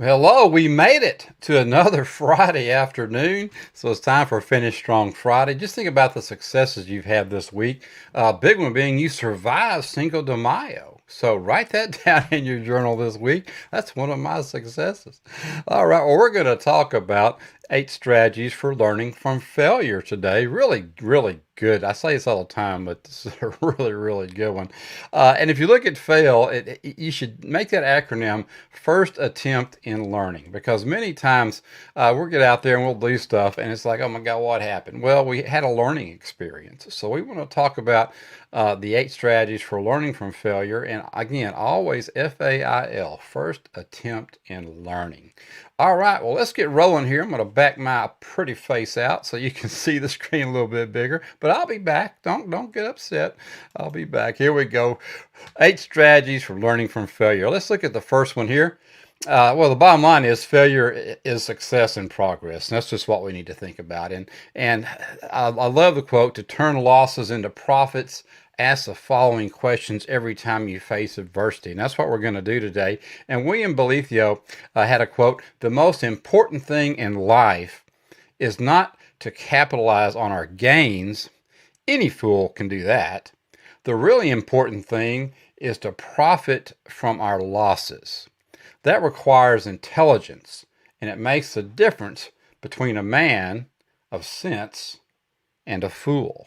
Hello, we made it to another Friday afternoon. So it's time for Finish Strong Friday. Just think about the successes you've had this week. Big one being you survived Cinco de Mayo. So write that down in your journal this week. That's one of my successes. All right, well, we're going to talk about 8 strategies for learning from failure today. Really, really good. I say this all the time, but this is a really, really good one. And if you look at fail, you should make that acronym first attempt in learning, because many times we'll get out there and we'll do stuff and it's like, oh my God, what happened? Well, we had a learning experience. So we want to talk about the 8 strategies for learning from failure. And again, always FAIL, first attempt in learning. All right, well, let's get rolling here. I'm going to back my pretty face out so you can see the screen a little bit bigger, but I'll be back. Don't get upset. I'll be back. Here we go. 8 strategies for learning from failure. Let's look at the first one here. Well, the bottom line is failure is success in progress. And that's just what we need to think about. And I love the quote, to turn losses into profits, ask the following questions every time you face adversity. And that's what we're going to do today. And William Bellethio had a quote, the most important thing in life is not to capitalize on our gains. Any fool can do that. The really important thing is to profit from our losses. That requires intelligence, and it makes the difference between a man of sense and a fool.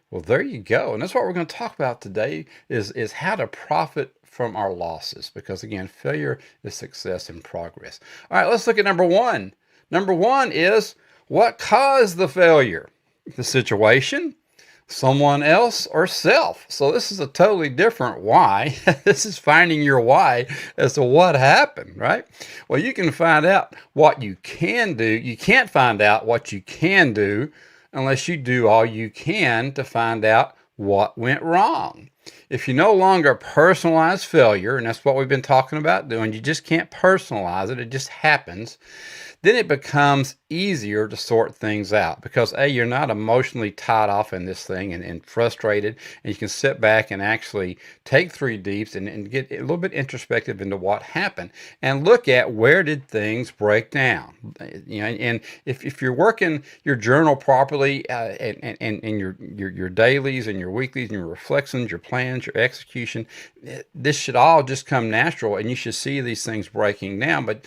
Well, there you go. And that's what we're going to talk about today is how to profit from our losses, because again, failure is success in progress. All right, let's look at number one. Number one is what caused the failure? The situation, someone else, or self. So this is a totally different why. This is finding your why as to what happened, right? Well, you can find out what you can do. You can't find out what you can do unless you do all you can to find out what went wrong. If you no longer personalize failure, and that's what we've been talking about doing, you just can't personalize it, it just happens, then it becomes easier to sort things out, because A, you're not emotionally tied off in this thing and frustrated, and you can sit back and actually take 3 deeps and get a little bit introspective into what happened and look at where did things break down. And if you're working your journal properly, and your dailies and your weeklies and your reflections, your plans, your execution, this should all just come natural, and you should see these things breaking down. But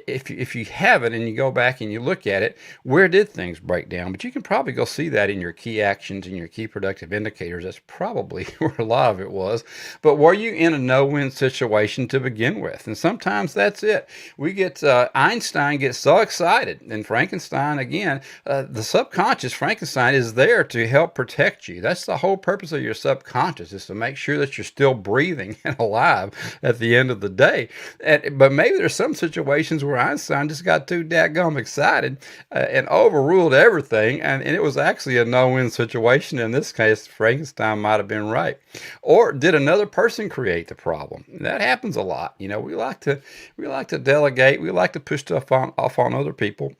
if you haven't and you go back and you look at it, where did things break down? But you can probably go see that in your key actions and your key productive indicators. That's probably where a lot of it was. But were you in a no-win situation to begin with? And sometimes that's it. We get Einstein gets so excited, and Frankenstein again. The subconscious, Frankenstein, is there to help protect you. That's the whole purpose of your subconscious, is to make sure that you're still breathing and alive at the end of the day. But maybe there's some situations where Einstein just got too dadgum excited and overruled everything, and it was actually a no-win situation. In this case, Frankenstein might have been right. Or did another person create the problem? That happens a lot. We like to delegate. We like to push stuff off on other people,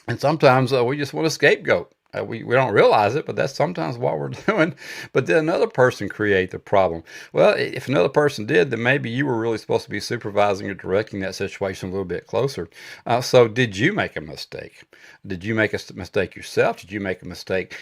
and sometimes we just want to scapegoat. We don't realize it, but that's sometimes what we're doing. But did another person create the problem? Well, if another person did, then maybe you were really supposed to be supervising or directing that situation a little bit closer. So did you make a mistake? Did you make a mistake yourself? Did you make a mistake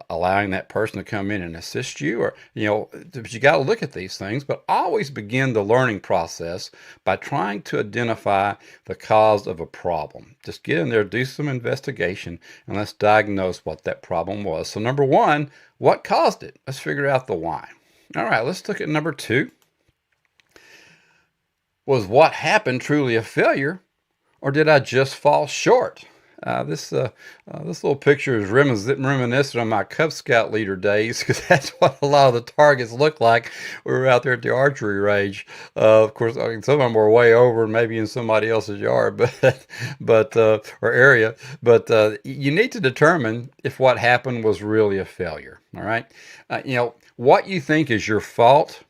allowing that person to come in and assist you? Or, but you got to look at these things, but always begin the learning process by trying to identify the cause of a problem. Just get in there, do some investigation, and let's diagnose what that problem was. So number one, what caused it? Let's figure out the why. All right, let's look at number two. Was what happened truly a failure, or did I just fall short? This little picture is reminiscent of my Cub Scout leader days, because that's what a lot of the targets looked like. We were out there at the archery range. Of course, some of them were way over and maybe in somebody else's yard, or area. But you need to determine if what happened was really a failure. All right, what you think is your fault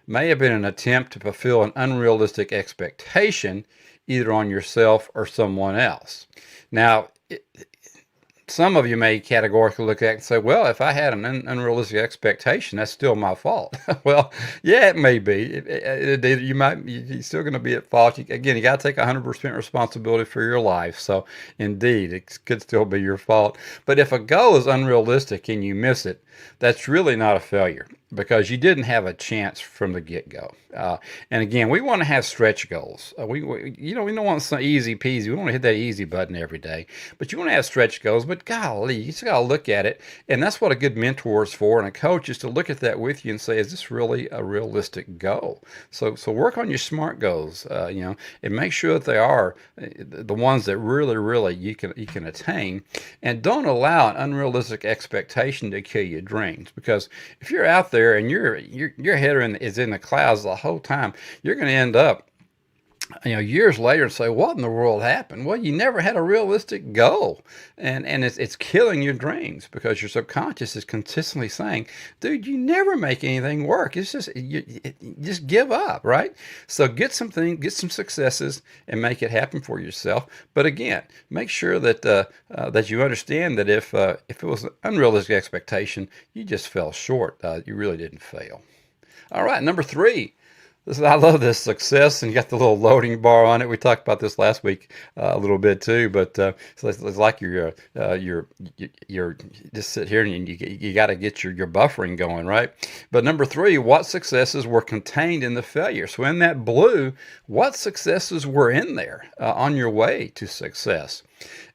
may have been an attempt to fulfill an unrealistic expectation, either on yourself or someone else. Now, some of you may categorically look at it and say, well, if I had an unrealistic expectation, that's still my fault. Well, yeah, it may be. You're still going to be at fault. Again, you got to take 100% responsibility for your life. So, indeed, it could still be your fault. But if a goal is unrealistic and you miss it, that's really not a failure because you didn't have a chance from the get-go. And again, we want to have stretch goals. We don't want some easy peasy. We want to hit that easy button every day, but you want to have stretch goals. But golly, you just got to look at it, and that's what a good mentor is for, and a coach is to look at that with you and say, is this really a realistic goal? So work on your SMART goals, and make sure that they are the ones that really you can attain, and don't allow an unrealistic expectation to kill your dreams. Because if you're out there and your head is in the clouds the whole time, you're going to end up years later and say, what in the world happened? Well, you never had a realistic goal. And it's killing your dreams because your subconscious is consistently saying, dude, you never make anything work. It's just, you just give up, right? So get some successes and make it happen for yourself. But again, make sure that that you understand that if it was an unrealistic expectation, you just fell short. You really didn't fail. All right, number 3. I love this success, and you got the little loading bar on it. We talked about this last week a little bit too, but so it's like you're just sit here and you got to get your buffering going, right? But number 3, what successes were contained in the failure? So in that blue, what successes were in there on your way to success?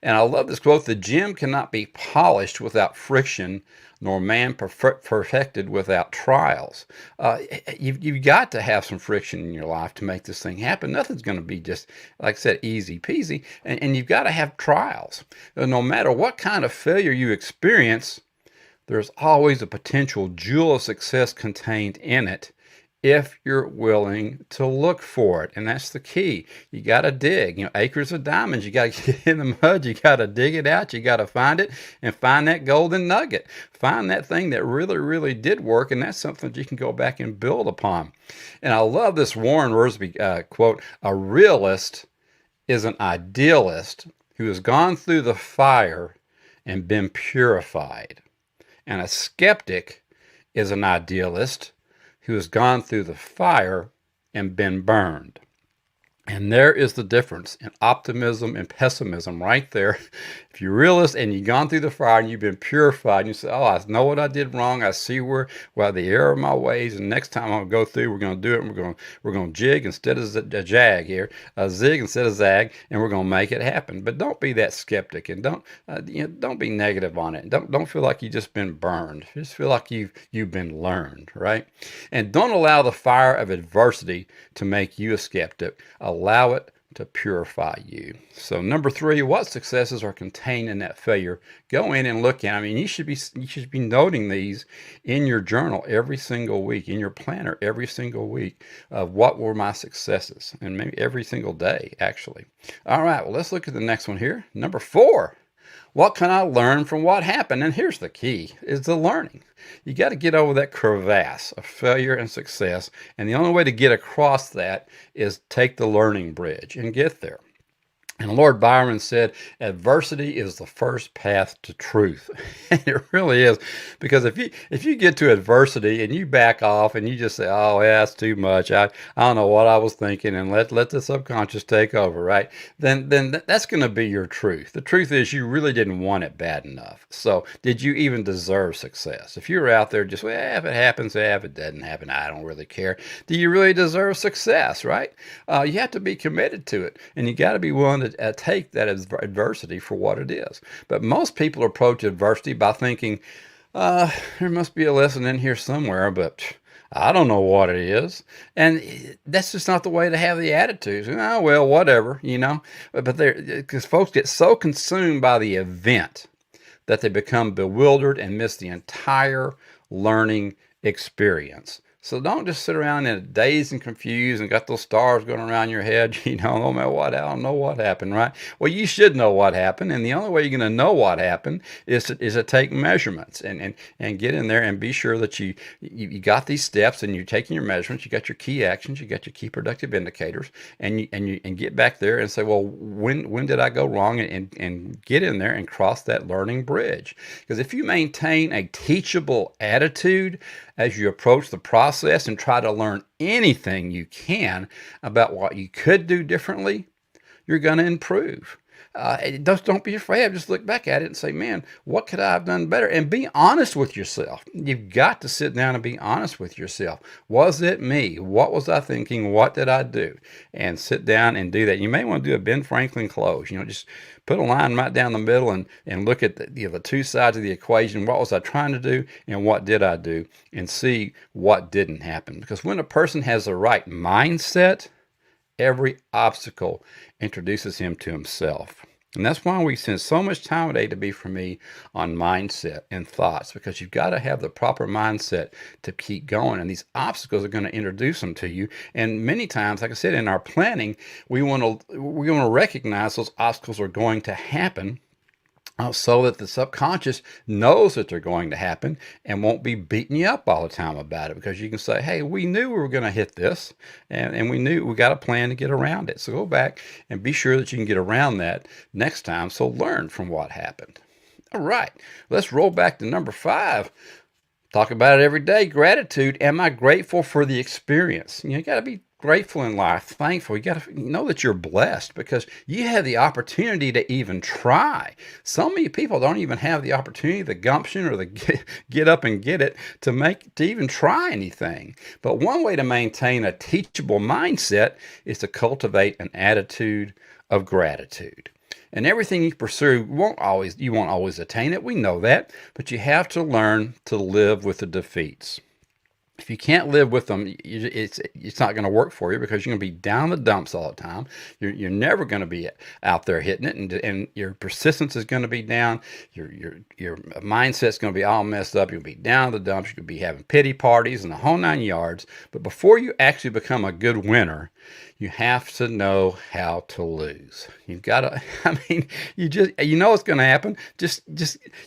And I love this quote: "The gem cannot be polished without friction, nor man perfected without trials." You've got to have some friction in your life to make this thing happen. Nothing's going to be just, like I said, easy peasy. And you've got to have trials. No matter what kind of failure you experience, there's always a potential jewel of success contained in it if you're willing to look for it. And that's the key. You got to dig. Acres of diamonds. You got to get in the mud. You got to dig it out. You got to find it and find that golden nugget. Find that thing that really did work, and that's something that you can go back and build upon. And I love this Warren Wiersbe quote: "A realist is an idealist who has gone through the fire and been purified. And a skeptic is an idealist who has gone through the fire and been burned." And there is the difference in optimism and pessimism right there. If you're a realist and you've gone through the fire and you've been purified, and you say, oh, I know what I did wrong. I see where the error of my ways, and next time I'll go through, we're going to do it. And we're going to jig instead of jag here, zig instead of zag, and we're going to make it happen. But don't be that skeptic, and don't be negative on it. Don't feel like you've just been burned. Just feel like you've been learned, right? And don't allow the fire of adversity to make you a skeptic. Allow it to purify you. So number 3, what successes are contained in that failure? Go in and look at them. You should be noting these in your journal every single week, in your planner every single week, of what were my successes, and maybe every single day, actually. All right, well, let's look at the next one here. Number 4. What can I learn from what happened? And here's the key, is the learning. You got to get over that crevasse of failure and success. And the only way to get across that is take the learning bridge and get there. And Lord Byron said, adversity is the first path to truth. And it really is, because if you get to adversity and you back off and you just say, oh, yeah, that's too much. I don't know what I was thinking, and let the subconscious take over, right? Then that's going to be your truth. The truth is you really didn't want it bad enough. So did you even deserve success? If you're out there just, well, if it happens, if it doesn't happen, I don't really care. Do you really deserve success, right? You have to be committed to it, and you got to be willing to take that adversity for what it is. But most people approach adversity by thinking, there must be a lesson in here somewhere, but I don't know what it is. And that's just not the way to have the attitudes. Oh, well, whatever, But because folks get so consumed by the event that they become bewildered and miss the entire learning experience. So don't just sit around in a dazed and confused and got those stars going around your head. No matter what, I don't know what happened, right? Well, you should know what happened, and the only way you're going to know what happened is to take measurements and get in there and be sure that you got these steps and you're taking your measurements. You got your key actions, you got your key productive indicators, and get back there and say, well, when did I go wrong, and get in there and cross that learning bridge. Because if you maintain a teachable attitude as you approach the process and try to learn anything you can about what you could do differently, you're going to improve. Just don't be afraid. Just look back at it and say, man, what could I have done better? And be honest with yourself. You've got to sit down and be honest with yourself. Was it me? What was I thinking? What did I do? And sit down and do that. You may want to do a Ben Franklin close. Just put a line right down the middle and look at the two sides of the equation. What was I trying to do and what did I do? And see what didn't happen. Because when a person has the right mindset, every obstacle introduces him to himself. And that's why we spend so much time today, to be for me, on mindset and thoughts, because you've got to have the proper mindset to keep going. And these obstacles are going to introduce them to you. And many times, like I said, in our planning, we want to recognize those obstacles are going to happen, so that the subconscious knows that they're going to happen and won't be beating you up all the time about it, because you can say, hey, we knew we were going to hit this, and we knew we got a plan to get around it. So go back and be sure that you can get around that next time. So learn from what happened. All right, let's roll back to number 5. Talk about it every day. Gratitude. Am I grateful for the experience? You got to be grateful in life, thankful. You got to know that you're blessed because you have the opportunity to even try. So many people don't even have the opportunity, the gumption, or the get up and get it to even try anything. But one way to maintain a teachable mindset is to cultivate an attitude of gratitude. And everything you pursue, you won't always attain it. We know that, but you have to learn to live with the defeats. If you can't live with them, it's not going to work for you, because you're going to be down the dumps all the time. You're never going to be out there hitting it, and your persistence is going to be down. Your mindset's going to be all messed up. You'll be down the dumps. You'll be having pity parties and the whole 9 yards. But before you actually become a good winner, you have to know how to lose. You've got to, you know what's going to happen. Just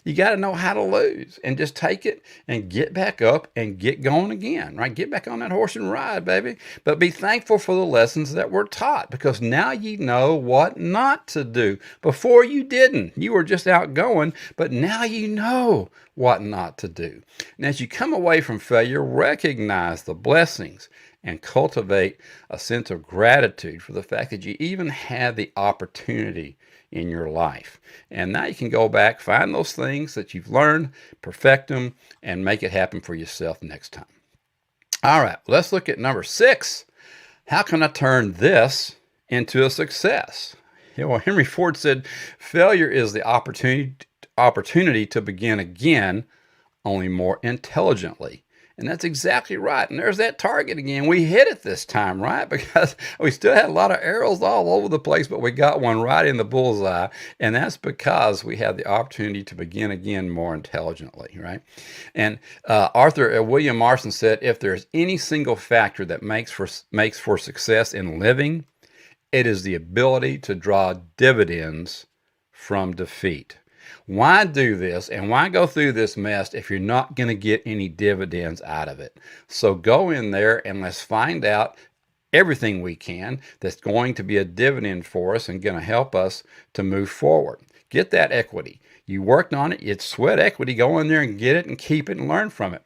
you got to know how to lose, and just take it and get back up and get going again, right? Get back on that horse and ride, baby. But be thankful for the lessons that were taught, because now you know what not to do. Before you didn't. You were just out going, but now you know what not to do. And as you come away from failure, recognize the blessings and cultivate a sense of gratitude for the fact that you even had the opportunity in your life. And now you can go back, find those things that you've learned, perfect them, and make it happen for yourself next time. All right, let's look at number 6. How can I turn this into a success? Henry Ford said, failure is the opportunity to begin again, only more intelligently. And that's exactly right. And there's that target again. We hit it this time, right? Because we still had a lot of arrows all over the place, but we got one right in the bullseye. And that's because we had the opportunity to begin again more intelligently, right? And William Marston said, if there's any single factor that makes for success in living, it is the ability to draw dividends from defeat. Why do this and why go through this mess if you're not going to get any dividends out of it? So go in there and let's find out everything we can that's going to be a dividend for us and going to help us to move forward. Get that equity. You worked on it. It's sweat equity. Go in there and get it and keep it and learn from it.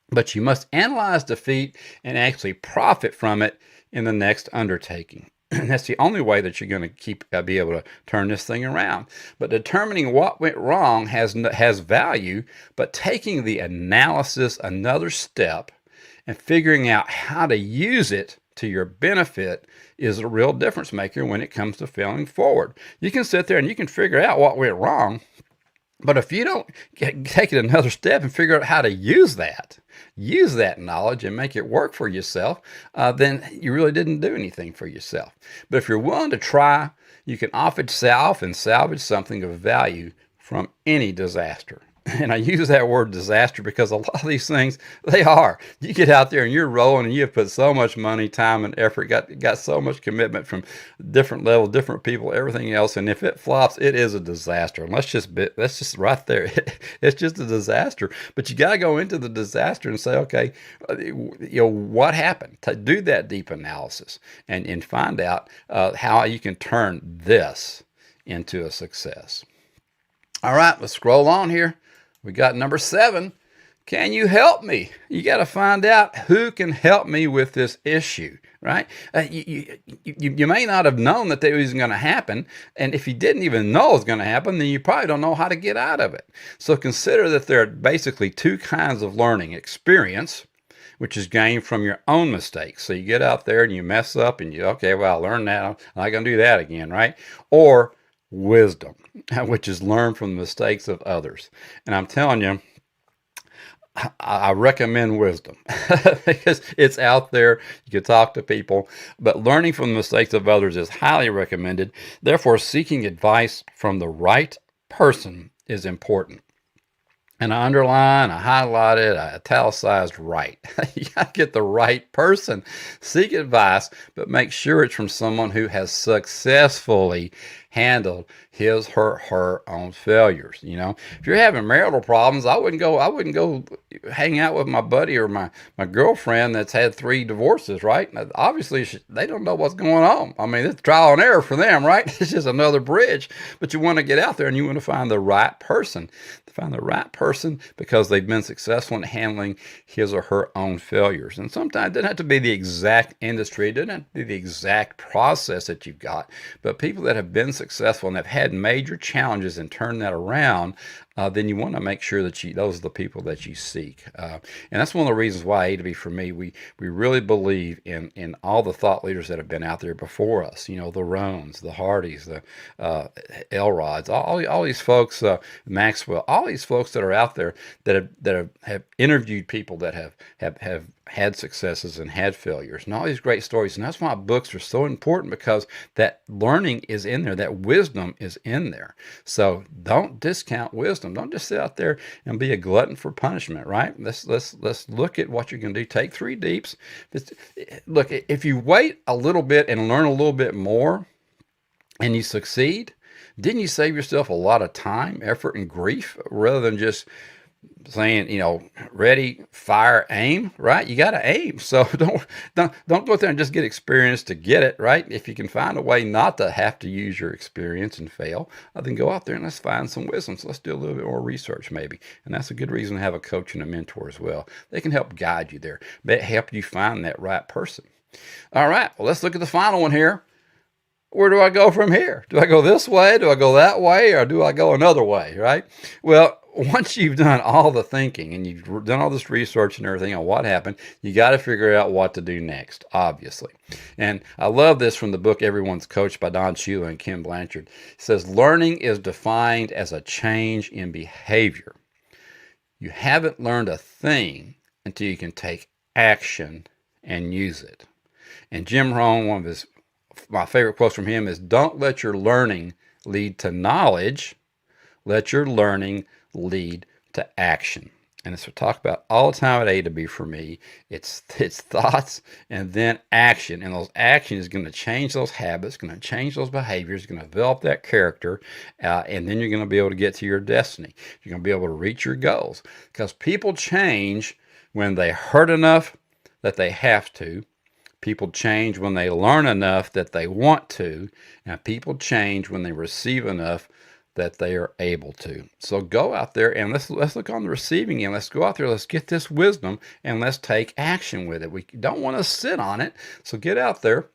But you must analyze defeat and actually profit from it in the next undertaking. That's the only way that you're going to be able to turn this thing around. But determining what went wrong has value, but taking the analysis another step and figuring out how to use it to your benefit is a real difference maker when it comes to failing forward. You can sit there and you can figure out what went wrong, but if you don't take it another step and figure out how to use that knowledge and make it work for yourself, then you really didn't do anything for yourself. But if you're willing to try, you can often salvage something of value from any disaster. And I use that word disaster because a lot of these things, they are. You get out there and you're rolling and you've put so much money, time, and effort, got so much commitment from different levels, different people, everything else. And if it flops, it is a disaster. And that's just right there. It's just a disaster. But you got to go into the disaster and say, okay, what happened? Do that deep analysis and find out how you can turn this into a success. All right, let's scroll on here. We got number 7. Can you help me? You got to find out who can help me with this issue, right? You may not have known that was going to happen. And if you didn't even know it was going to happen, then you probably don't know how to get out of it. So consider that there are basically 2 kinds of learning: experience, which is gained from your own mistakes. So you get out there and you mess up and okay, well, I learned that. I'm not going to do that again, right? Or wisdom, which is learned from the mistakes of others. And I'm telling you, I recommend wisdom because it's out there. You can talk to people, but learning from the mistakes of others is highly recommended. Therefore, seeking advice from the right person is important. And I underline, I highlight it, I italicized right. You got to get the right person. Seek advice, but make sure it's from someone who has successfully handled his or her own failures. If you're having marital problems, I wouldn't go hang out with my buddy or my girlfriend that's had 3 divorces, right? Obviously, they don't know what's going on. I mean, it's trial and error for them, right? It's just another bridge. But you want to get out there and you want to find the right person. Find the right person because they've been successful in handling his or her own failures. And sometimes it doesn't have to be the exact industry, it doesn't have to be the exact process that you've got, but people that have been successful and have had major challenges and turned that around, then you want to make sure that those are the people that you seek. And that's one of the reasons why A to B for me, we really believe in all the thought leaders that have been out there before us. The Rohns, the Hardys, the Elrods, all these folks, Maxwell, all these folks that are out there that have interviewed people that have had successes and had failures and all these great stories. And that's why books are so important, because that learning is in there, that wisdom is in there. So don't discount wisdom. Don't just sit out there and be a glutton for punishment, right? Let's look at what you can do. Take 3 deeps. Look, if you wait a little bit and learn a little bit more and you succeed, didn't you save yourself a lot of time, effort, and grief, rather than just saying, ready, fire, aim, right? You got to aim. So don't go there and just get experience to get it, right? If you can find a way not to have to use your experience and fail, then go out there and let's find some wisdom. So let's do a little bit more research maybe. And that's a good reason to have a coach and a mentor as well. They can help guide you there, but help you find that right person. All right, well, let's look at the final one here. Where do I go from here? Do I go this way? Do I go that way? Or do I go another way, right? Well, once you've done all the thinking and you've done all this research and everything on what happened, you got to figure out what to do next, obviously. And I love this from the book Everyone's Coach by Don Shula and Ken Blanchard. It says, learning is defined as a change in behavior. You haven't learned a thing until you can take action and use it. And Jim Rohn, my favorite quotes from him is, don't let your learning lead to knowledge, let your learning lead to action. And as we talk about all the time at A to B for me, it's thoughts and then action. And those actions is going to change those habits, going to change those behaviors, going to develop that character, and then you're going to be able to get to your destiny. You're going to be able to reach your goals. Because people change when they hurt enough that they have to. People change when they learn enough that they want to, and people change when they receive enough that they are able to. So go out there and let's look on the receiving end. Let's go out there, let's get this wisdom, and let's take action with it. We don't want to sit on it, so get out there.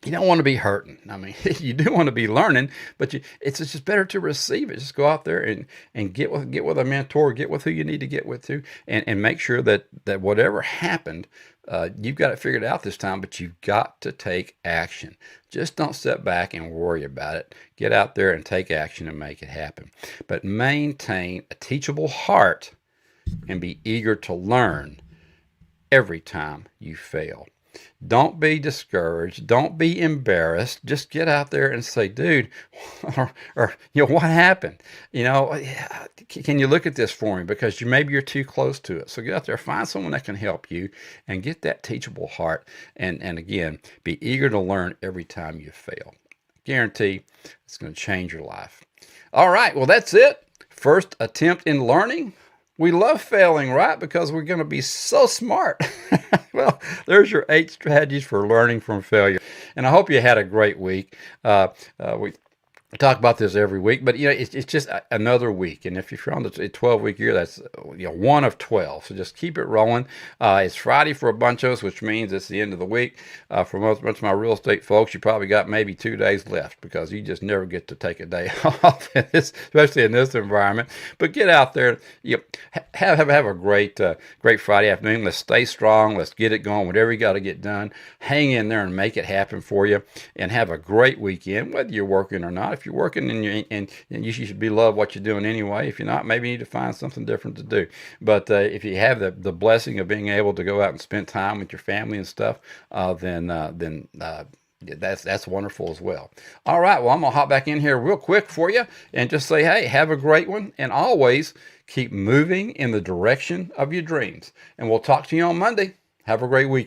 You don't want to be hurting. I mean, you do want to be learning, but it's just better to receive it. Just go out there and get with a mentor, get with who you need to get with to, and make sure that whatever happened, you've got it figured out this time, but you've got to take action. Just don't sit back and worry about it. Get out there and take action and make it happen. But maintain a teachable heart and be eager to learn every time you fail. Don't be discouraged. Don't be embarrassed. Just get out there and say, dude, what happened? Can you look at this for me? Because maybe you're too close to it. So get out there, find someone that can help you and get that teachable heart. And again, be eager to learn every time you fail. Guarantee it's going to change your life. All right. Well, that's it. First attempt in learning. We love failing, right? Because we're going to be so smart. Well, there's your 8 strategies for learning from failure. And I hope you had a great week. We talk about this every week, but it's just another week. And if you're on the 12-week year, that's one of 12. So just keep it rolling. It's Friday for a bunch of us, which means it's the end of the week. For most of my real estate folks, you probably got maybe 2 days left because you just never get to take a day off, especially in this environment. But get out there, have a great Friday afternoon. Let's stay strong. Let's get it going. Whatever you got to get done, hang in there and make it happen for you. And have a great weekend, whether you're working or not. If you're working and you should be love what you're doing anyway. If you're not, maybe you need to find something different to do. But if you have the blessing of being able to go out and spend time with your family and stuff, then that's wonderful as well. All right, well, I'm gonna hop back in here real quick for you and just say, hey, have a great one, and always keep moving in the direction of your dreams. And we'll talk to you on Monday. Have a great week.